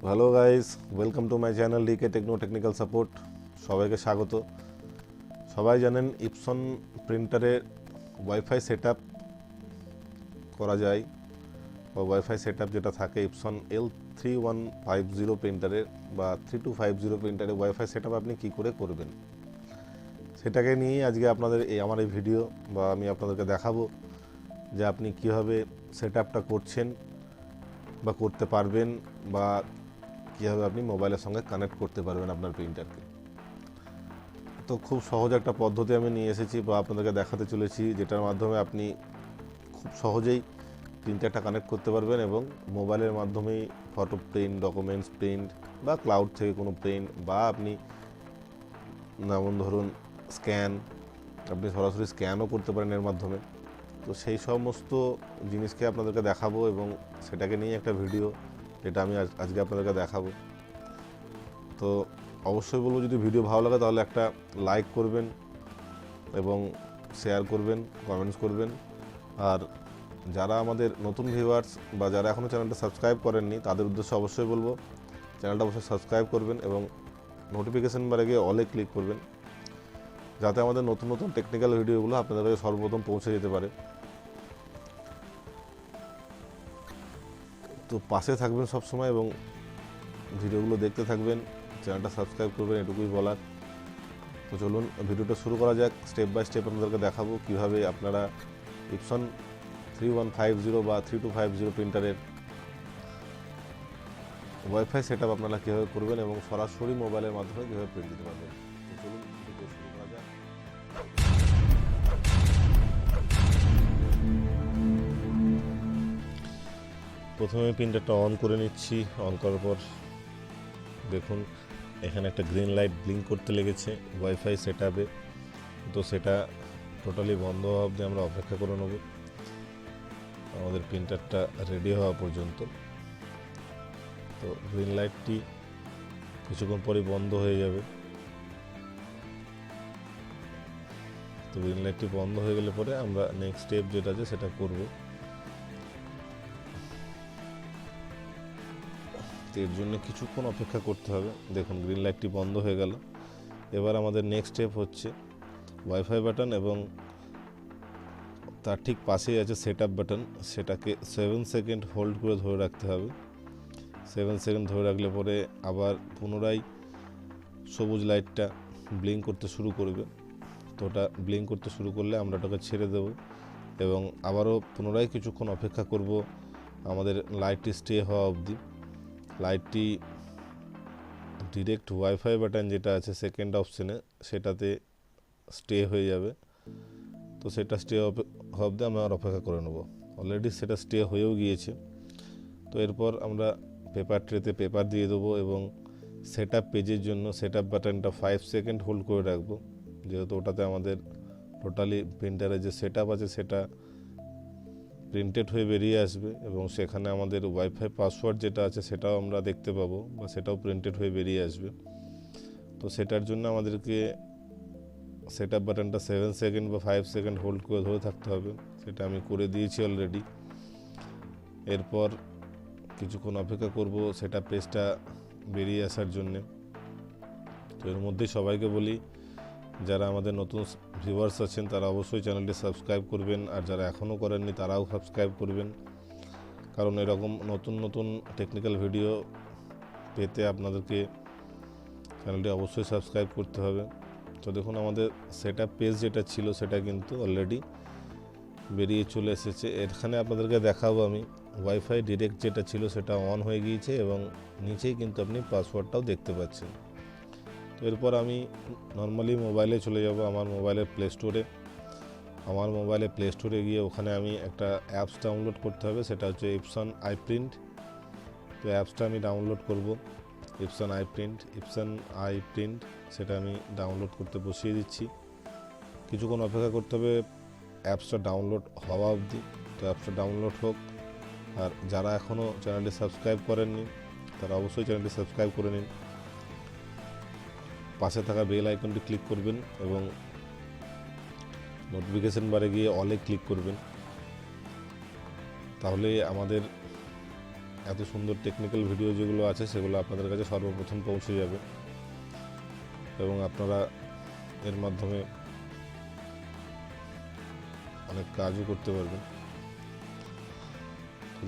Hello guys, welcome to my channel DK technical support. সবাইকে স্বাগত। সবাই জানেন ইপসন প্রিন্টারে ওয়াইফাই সেটআপ করা যায় বা ওয়াইফাই সেটআপ যেটা থাকে ইপসন L3150 প্রিন্টারের বা 3250 প্রিন্টারে ওয়াইফাই সেটআপ আপনি কি করে করবেন সেটাকে নিয়ে আজকে আপনাদের আমার এই ভিডিও বা আমি আপনাদেরকে দেখাবো যে আপনি কীভাবে সেটআপটা করছেন বা করতে পারবেন বা কীভাবে আপনি মোবাইলের সঙ্গে কানেক্ট করতে পারবেন আপনার প্রিন্টারকে। তো খুব সহজ একটা পদ্ধতি আমি নিয়ে এসেছি বা আপনাদেরকে দেখাতে চলেছি, যেটার মাধ্যমে আপনি খুব সহজেই প্রিন্টারটা কানেক্ট করতে পারবেন এবং মোবাইলের মাধ্যমেই ফটো প্রিন্ট, ডকুমেন্টস প্রিন্ট বা ক্লাউড থেকে কোনো প্রিন্ট বা আপনি যেমন ধরুন স্ক্যান, আপনি সরাসরি স্ক্যানও করতে পারেন এর মাধ্যমে। তো সেই সমস্ত জিনিসকে আপনাদেরকে দেখাবো এবং সেটাকে নিয়ে একটা ভিডিও যেটা আমি আজকে আপনাদেরকে দেখাবো। তো অবশ্যই বলবো, যদি ভিডিও ভালো লাগে তাহলে একটা লাইক করবেন এবং শেয়ার করবেন, কমেন্টস করবেন। আর যারা আমাদের নতুন ভিউয়ার্স বা যারা এখনও চ্যানেলটা সাবস্ক্রাইব করেননি তাদের উদ্দেশ্যে অবশ্যই বলবো চ্যানেলটা অবশ্যই সাবস্ক্রাইব করবেন এবং নোটিফিকেশন বারে গিয়ে অলে ক্লিক করবেন, যাতে আমাদের নতুন নতুন টেকনিক্যাল ভিডিওগুলো আপনাদের কাছে সর্বপ্রথম পৌঁছে যেতে পারে। তো পাশে থাকবেন সবসময় এবং ভিডিওগুলো দেখতে থাকবেন, চ্যানেলটা সাবস্ক্রাইব করবেন, এটুকুই বলার। তো চলুন ভিডিওটা শুরু করা যাক। স্টেপ বাই স্টেপ আপনাদেরকে দেখাবো কীভাবে আপনারা ইপসন 3150 বা 3250 প্রিন্টারের ওয়াইফাই সেটআপ আপনারা কীভাবে করবেন এবং সরাসরি মোবাইলের মাধ্যমে কীভাবে প্রিন্ট দিতে পারবেন। তো চলুন ভিডিও শুরু করা যাক। প্রথমে প্রিন্টারটা অন করে নিচ্ছি। অন করার পর দেখুন এখানে একটা গ্রিন লাইট ব্লিঙ্ক করতে লেগেছে ওয়াইফাই সেটআপে। তো সেটা টোটালি বন্ধ হওয়া অবধি আমরা অপেক্ষা করে নেব আমাদের প্রিন্টারটা রেডি হওয়া পর্যন্ত। তো গ্রিন লাইটটি কিছুক্ষণ পরে বন্ধ হয়ে যাবে। তো গ্রিন লাইটটি বন্ধ হয়ে গেলে পরে আমরা নেক্সট স্টেপ যেটা আছে সেটা করব। এর জন্য কিছুক্ষণ অপেক্ষা করতে হবে। দেখুন গ্রিন লাইটটি বন্ধ হয়ে গেল। এবার আমাদের নেক্সট স্টেপ হচ্ছে ওয়াইফাই বাটন এবং তার ঠিক পাশেই আছে সেটআপ বাটন। সেটাকে 7 সেকেন্ড হোল্ড করে ধরে রাখতে হবে। 7 সেকেন্ড ধরে রাখলে পরে আবার পুনরায় সবুজ লাইটটা ব্লিঙ্ক করতে শুরু করবে। তো ওটা ব্লিঙ্ক করতে শুরু করলে আমরা ওটাকে ছেড়ে দেব এবং আবারও পুনরায় কিছুক্ষণ অপেক্ষা করব আমাদের লাইটটি স্টে হওয়া অবধি। লাইটটি ডিরেক্ট ওয়াইফাই বাটন যেটা আছে সেকেন্ড অপশানে সেটাতে স্টে হয়ে যাবে। তো সেটা স্টে হওয়া অবধি আমরা অপেক্ষা করে নেব। অলরেডি সেটা স্টে হয়েও গিয়েছে। তো এরপর আমরা পেপার ট্রেতে পেপার দিয়ে দেবো এবং সেটআপ পেজের জন্য সেটআপ বাটনটা 5 সেকেন্ড হোল্ড করে রাখবো, যেহেতু ওটাতে আমাদের টোটালি প্রিন্টারে যে সেটআপ আছে সেটা প্রিন্টেড হয়ে বেরিয়ে আসবে এবং সেখানে আমাদের ওয়াইফাই পাসওয়ার্ড যেটা আছে সেটাও আমরা দেখতে পাবো বা সেটাও প্রিন্টেড হয়ে বেরিয়ে আসবে। তো সেটার জন্য আমাদেরকে সেটআপ বাটনটা 7 সেকেন্ড বা 5 সেকেন্ড হোল্ড করে ধরে থাকতে হবে। সেটা আমি করে দিয়েছি অলরেডি। এরপর কিছুক্ষণ অপেক্ষা করব সেটআপ পেজটা বেরিয়ে আসার জন্যে। তো এর মধ্যেই সবাইকে বলি, যারা আমাদের নতুন ভিউয়ার্স আছেন তারা অবশ্যই চ্যানেলটি সাবস্ক্রাইব করবেন, আর যারা এখনও করেননি তারাও সাবস্ক্রাইব করবেন, কারণ এরকম নতুন নতুন টেকনিক্যাল ভিডিও পেতে আপনাদেরকে চ্যানেলটি অবশ্যই সাবস্ক্রাইব করতে হবে। তো দেখুন আমাদের সেটআপ পেজ যেটা ছিল সেটা কিন্তু অলরেডি বেরিয়ে চলে এসেছে। এখানে আপনাদেরকে দেখাবো আমি ওয়াইফাই ডিরেক্ট যেটা ছিল সেটা অন হয়ে গিয়েছে এবং নিচেই কিন্তু আপনি পাসওয়ার্ডটাও দেখতে পাচ্ছেন। তো এরপর আমি নর্মালি মোবাইলে চলে যাব আমার মোবাইলের প্লে স্টোরে। আমার মোবাইলে প্লে স্টোরে গিয়ে ওখানে আমি একটা অ্যাপস ডাউনলোড করতে হবে, সেটা হচ্ছে ইপসন আই প্রিন্ট। তো অ্যাপসটা আমি ডাউনলোড করব, ইপসন আই প্রিন্ট সেটা আমি ডাউনলোড করতে বসিয়ে দিচ্ছি। কিছুক্ষণ অপেক্ষা করতে হবে অ্যাপসটা ডাউনলোড হওয়া অবধি। তো অ্যাপসটা ডাউনলোড হোক। আর যারা এখনও চ্যানেলটি সাবস্ক্রাইব করেননি তারা অবশ্যই চ্যানেলটি সাবস্ক্রাইব করে নিন। পাশে থাকা বেল আইকনটি ক্লিক করবেন এবং নোটিফিকেশন বারে গিয়ে অলে ক্লিক করবেন। তাহলে আমাদের এত সুন্দর টেকনিক্যাল ভিডিও যেগুলো আছে সেগুলো আপনাদের কাছে সর্বপ্রথম পৌঁছে যাবে এবং আপনারা এর মাধ্যমে অনেক কাজও করতে পারবেন।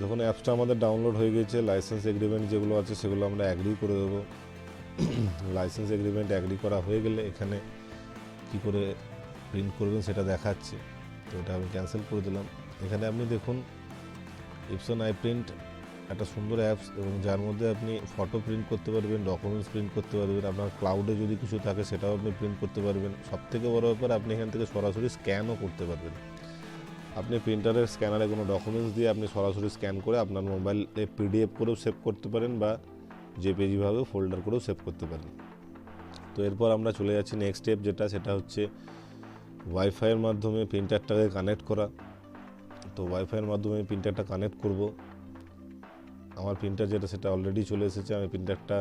যখন অ্যাপসটা আমাদের ডাউনলোড হয়ে গেছে, লাইসেন্স এগ্রিমেন্ট যেগুলো আছে সেগুলো আমরা অ্যাগ্রি করে দেবো। লাইসেন্স এগ্রিমেন্ট অ্যাগ্রি করা হয়ে গেলে এখানে কি করে প্রিন্ট করবেন সেটা দেখাচ্ছে, তো এটা আমি ক্যান্সেল করে দিলাম। এখানে আপনি দেখুন এপসন আই প্রিন্ট একটা সুন্দর অ্যাপস, এবং যার মধ্যে আপনি ফটো প্রিন্ট করতে পারবেন, ডকুমেন্টস প্রিন্ট করতে পারবেন, আপনার ক্লাউডে যদি কিছু থাকে সেটাও আপনি প্রিন্ট করতে পারবেন। সবথেকে বড় ব্যাপার, আপনি এখান থেকে সরাসরি স্ক্যানও করতে পারবেন। আপনি প্রিন্টারের স্ক্যানারে কোনো ডকুমেন্টস দিয়ে আপনি সরাসরি স্ক্যান করে আপনার মোবাইলে পিডিএফ করেও সেভ করতে পারেন বা জেপিজিভাবেও ফোল্ডার করেও সেভ করতে পারেন। তো এরপর আমরা চলে যাচ্ছি নেক্সট স্টেপ, সেটা হচ্ছে ওয়াইফাইয়ের মাধ্যমে প্রিন্টারটাকে কানেক্ট করা। তো ওয়াইফাইয়ের মাধ্যমে প্রিন্টারটা কানেক্ট করব। আমার প্রিন্টার সেটা অলরেডি চলে এসেছে। আমি প্রিন্টারটা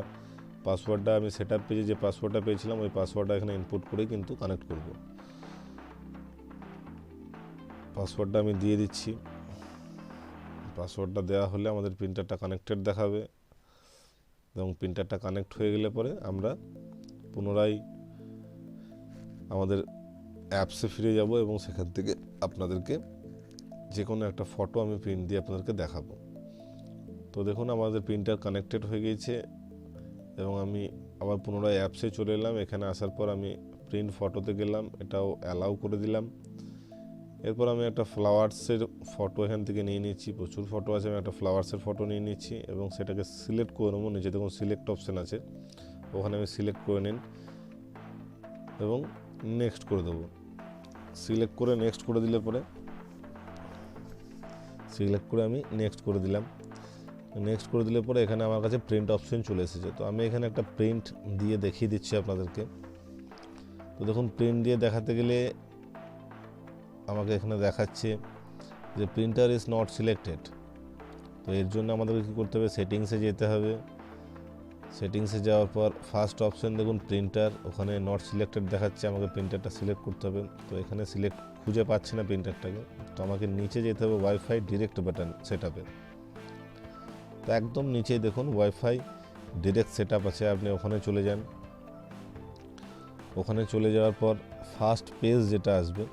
পাসওয়ার্ডটা আমি সেট আপ পেজে যে পাসওয়ার্ডটা পেয়েছিলাম ওই পাসওয়ার্ডটা এখানে ইনপুট করে কিন্তু কানেক্ট করব। পাসওয়ার্ডটা আমি দিয়ে দিচ্ছি। পাসওয়ার্ডটা দেওয়া হলে আমাদের প্রিন্টারটা কানেক্টেড দেখাবে, এবং প্রিন্টারটা কানেক্ট হয়ে গেলে পরে আমরা পুনরায় আমাদের অ্যাপসে ফিরে যাব এবং সেখান থেকে আপনাদেরকে যে কোনো একটা ফটো আমি প্রিন্ট দিয়ে আপনাদেরকে দেখাবো। তো দেখুন আমাদের প্রিন্টার কানেক্টেড হয়ে গিয়েছে এবং আমি আবার পুনরায় অ্যাপসে চলে এলাম। এখানে আসার পর আমি প্রিন্ট ফটোতে গেলাম, এটাও অ্যালাউ করে দিলাম। এরপর আমি একটা ফ্লাওয়ার্সের ফটো এখান থেকে নিয়ে নিচ্ছি। প্রচুর ফটো আছে, আমি একটা ফ্লাওয়ার্সের ফটো নিয়ে নিচ্ছি এবং সেটাকে সিলেক্ট করে নেবো। নিচে দেখুন সিলেক্ট অপশান আছে, ওখানে আমি সিলেক্ট করে নিন এবং নেক্সট করে দেবো। সিলেক্ট করে নেক্সট করে দিলে পরে সিলেক্ট করে আমি নেক্সট করে দিলাম। নেক্সট করে দিলে পরে এখানে আমার কাছে প্রিন্ট অপশন চলে এসেছে। তো আমি এখানে একটা প্রিন্ট দিয়ে দেখিয়ে দিচ্ছি আপনাদেরকে। তো দেখুন প্রিন্ট দিয়ে দেখাতে গেলে আমাকে এখানে দেখাচ্ছে যে প্রিন্টার ইজ নট সিলেক্টেড। তো এর জন্য আমাদেরকে কী করতে হবে, সেটিংসে যেতে হবে। সেটিংসে যাওয়ার পর ফার্স্ট অপশন দেখুন প্রিন্টার, ওখানে নট সিলেক্টেড দেখাচ্ছে, আমাকে প্রিন্টারটা সিলেক্ট করতে হবে। তো এখানে সিলেক্ট খুঁজে পাচ্ছি না প্রিন্টারটাকে, তো আমাকে নিচে যেতে হবে ওয়াইফাই ডিরেক্ট বাটন সেট আপে। তো একদম নিচেই দেখুন ওয়াইফাই ডিরেক্ট সেট আপ আছে, আপনি ওখানে চলে যান। ওখানে চলে যাওয়ার পর ফার্স্ট পেজ যেটা আসবে,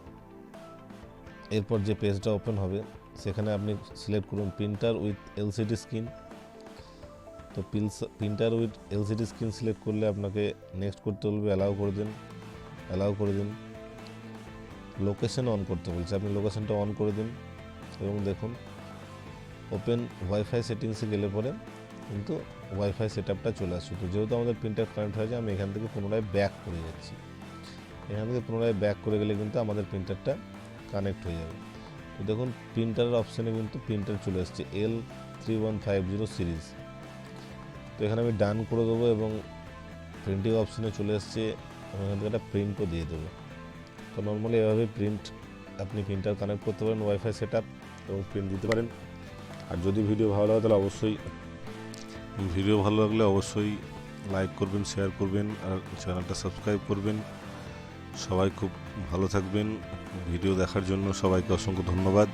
এরপর যে পেজটা ওপেন হবে সেখানে আপনি সিলেক্ট করুন প্রিন্টার উইথ এলসিডি স্ক্রিন। তো printer with LCD screen select করলে আপনাকে নেক্সট করতে বলবে, অ্যালাউ করে দিন। লোকেশন অন করতে বলছে, আপনি লোকেশনটা অন করে দিন এবং দেখুন ওপেন ওয়াইফাই সেটিংসে গেলে পরে কিন্তু ওয়াইফাই সেট আপটা চলে আসছে। তো যেহেতু আমাদের প্রিন্টার কানেক্ট হয়েছে, আমি এখান থেকে পুনরায় ব্যাক করে যাচ্ছি। এখান থেকে পুনরায় ব্যাক করে গেলে কিন্তু আমাদের প্রিন্টারটা কানেক্ট হয়ে যাবে। তো দেখুন প্রিন্টারের অপশানে কিন্তু প্রিন্টার চলে আসছে L3150 সিরিজ। তো এখানে আমি ডান করে দেবো এবং প্রিন্টিং অপশানে চলে আসছে, আমি এখান থেকে একটা প্রিন্টও দিয়ে দেবো। তো নর্মালি এভাবে আপনি প্রিন্টার কানেক্ট করতে পারেন ওয়াইফাই সেট আপ এবং প্রিন্ট দিতে পারেন। আর যদি ভিডিও ভালো লাগে তাহলে অবশ্যই লাইক করবেন, শেয়ার করবেন আর চ্যানেলটা সাবস্ক্রাইব করবেন। সবাই খুব ভালো থাকবেন। ভিডিও দেখার জন্য সবাইকে অসংখ্য ধন্যবাদ।